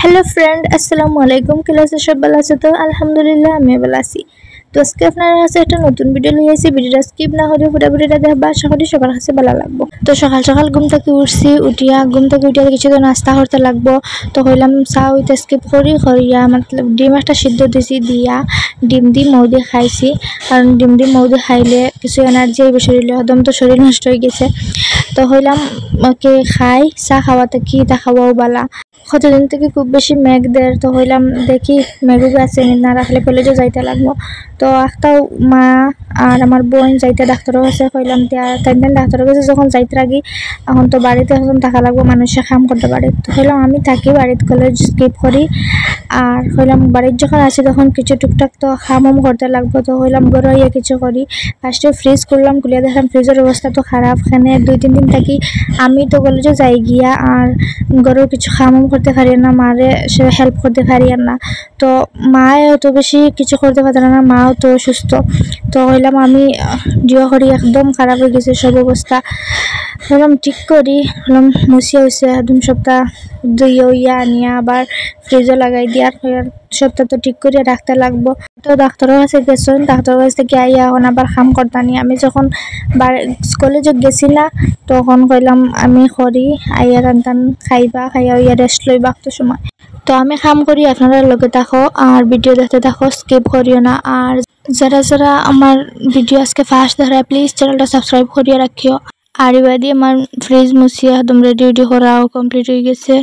Hello friend, আসসালামু আলাইকুম। ক্লাসে সব ভালো আছে তো? আলহামদুলিল্লাহ, আমি ভালো আছি। তো আজকে আপনারা কাছে একটা নতুন ভিডিও নিয়ে আসি। ভিডিওটা স্কিপ না করে পুরো ভিডিওটা দেখবা, আশা করি সবার কাছে ভালো লাগবে। তো সকাল সকাল ঘুম থেকে উঠছি, ঘুম থেকে উঠিয়া কিছু তো নাস্তা করতে লাগবো। তো কইলাম চা হইতে স্কিপ করিয়া মতলব ডিম একটা সিদ্ধ দিছি, দিয়া ডিম দি মৌ দিয়ে খাইছি। কারণ ডিম দি মৌ দিয়ে খাইলে কিছু এনার্জি হইবে শরীরে, একদম তো শরীর নষ্ট হয়ে গেছে। তো হইলাম ওকে খাই, চা খাওয়াতে কি তা খাওয়াও বালা। কতদিন থেকে খুব বেশি মেঘ দেয়, তো হইলাম দেখি মেঘুকে আছে না রাখলে কলেজে যাইতে লাগবো। তো একটাও মা আর আমার বোন যাইতে ডাক্তারও কাছে কইলাম, তাই ডাক্তারের কাছে যখন যাইতে লাগি, এখন তো বাড়িতে এখন থাকা লাগবো, মানুষে কাম করতে পারে। তো হইলাম আমি থাকি বাড়িতে, কলেজ স্কিপ করি। আর হইলাম বাড়ির যখন আছি তখন কিছু টুকটাক তো কাম করতে লাগবো। তো হইলাম ঘরে ইয়ে কিছু করি। ফার্স্টে ফ্রিজ করলাম, খুলিয়া দেখলাম ফ্রিজের অবস্থা তো খারাপ। এখানে 2-3 দিন থাকি আমি তো কলেজে যাই গিয়া, আর ঘরেও কিছু কাম করতে পারি না, মারে সে হেল্প করতে পারি না। তো মায়ে অত বেশি কিছু করতে পারে না, মাও তো অসুস্থ। তো হইলাম আমি জিও করি, একদম খারাপ হয়ে গেছে সব অবস্থা। হলাম ঠিক করি, হলাম মুছিয়া হয়েছে একদম সপ্তাহ ইয়া আনিয়া আবার ফ্রিজে লাগাই দিয়ার সপ্তাহ তো ঠিক করিয়া রাখতে লাগবো। তো ডাক্তারের কাছে গেছেন, ডাক্তারের কাছ থেকে আইয়া এখন আবার কাম করতানি। আমি যখন কলেজে গেছি না, তখন কইলাম আমি করি, আইয়া টান খাইবা, খাইয়া ইয়া রেস্ট লইবা একটু সময়। তো আমি কাম করি, আপনারা লগে থাকো আর ভিডিও দেখতে থাকো, স্কিপ করিও না। আর যারা যারা আমার ভিডিও আজকে ফার্স্ট দেখা, প্লিজ চ্যানেলটা সাবস্ক্রাইব করিয়া রাখিও। আর এবারে আমার ফ্রিজ মুছিয়া একদম রেডি করাও কমপ্লিট হয়ে গেছে।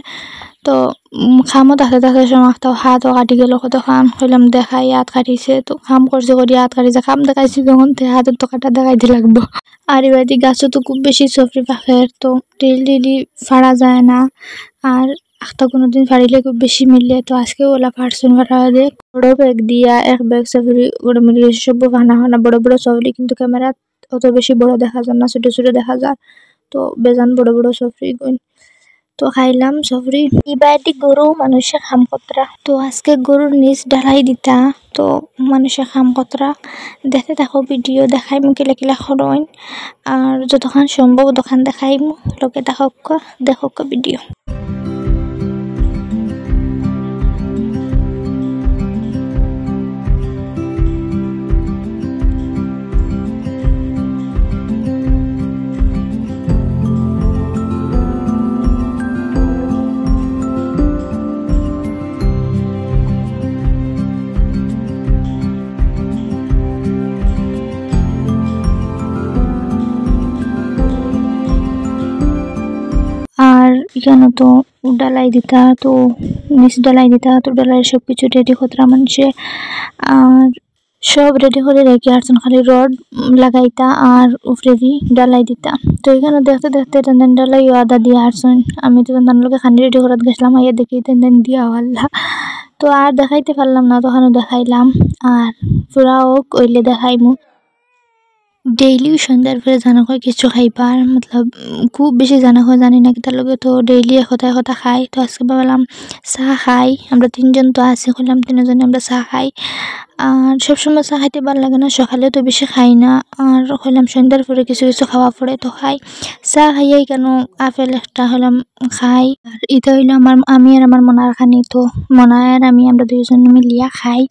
তো খামও দেখতে সময় তো হাতও কাটি গেল কত খাম, কইলাম দেখাই হাত কাটিছে। তো খাম করছে করি হাত কাটিছে, খাম দেখাইছি যখন হাতের তো কাটা দেখাইতে লাগবো। আর এবারে গাছও তো খুব বেশি সফরি পাখের, তো ডেলি ফাড়া যায় না। আর একটা কোনোদিন ফাড়িলে খুব বেশি মিললে, তো আজকে ওলা ফাড়ছুন ফাটা দিয়ে বড় ব্যাগ দিয়া এক ব্যাগ সফরি ওটা মিলিয়ে সব খানা বড় বড় সফরি, কিন্তু ক্যামেরা অত বেশি বড় দেখা যায় না, ছোট ছোট দেখা যায়। তো বেজান বড় বড় সফরি গইন। তো খাইলাম সফরি। ইবাইটি গরু মানুষে খাম কতরা, তো আজকে গরুর নিচ ঢালাই দিতা। তো মানুষে খাম কতরা দেখতে থাকো, ভিডিও দেখাইম কিলা কিলা খরইন। আর যতক্ষণ সম্ভব তখন দেখাইম, লোকে দেখক ভিডিও। আর এখানে তো ডালাই দিতা, তো নিচ ডালাই দিতা, তো ডালাই সব কিছু রেডি করতাম মানুষে। আর সব রেডি করে রেখে আসছেন, খালি রড লাগাইতা আর উপরে দিয়ে ডালাই দিতা। তো এখানে দেখতে দেখতে তেন ডালাই আদা দিয়ে আসছেন। আমি তো তেন লোকে খানি রেডি করাত গেছিলাম, আইয়া দেখি তেন দিয়া হল্লা। তো আর দেখাইতে পারলাম না, তখন দেখাইলাম। আর পুরাও কইলে দেখাইমু। ডেইলি সন্ধ্যার পরে জানা হয় কিছু খাইবার মতলব খুব বেশি জানা হয় জানি না, তার লগে তো ডেইলি কথা খাই। তো আজকে ভাবলাম চা খাই, আমরা 3জন তো আছি, হলাম 3জনে আমরা চা খাই। আর সবসময় চা খাইতে ভালো লাগে না, সকালে তো বেশি খাই না। আর হলাম সন্ধ্যার পরে কিছু কিছু খাওয়া পড়ে তো খাই। চা খাইয়াই কেন আপেল একটা হলাম খাই। আর এটা হইলো আমি আর আমার মনার খানি, তো মনা আর আমরা 2জন মিলিয়া খাই।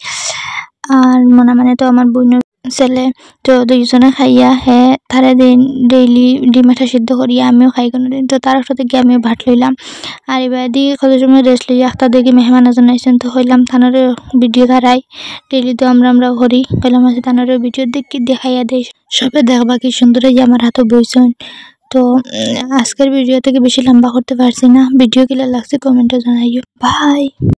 আর মনা মানে তো আমার বোনের ছেলে। তো 2জনে খাইয়া তারে দিন ডেইলি ডিম একটা সিদ্ধ করিয়া আমিও খাই কোনোদিন। তো তার সাথে গিয়ে আমিও ভাত লইলাম। আর এবার দিয়ে কত সময় রেস্ট লইয়া একটা দেখি মেহমান এজন আইসেন, তো হইলাম থানারও ভিডিও ধারাই। ডেইলি তো আমরা করি, কইলাম আছে থানারও ভিডিও দেখাইয়া দেয়, সবে দেখবা কি সুন্দর এই আমার হাতে বইছেন। তো আজকের ভিডিও থেকে বেশি লম্বা করতে পারছি না, ভিডিও কিলা লাগছে কমেন্টে জানাইও। বাই।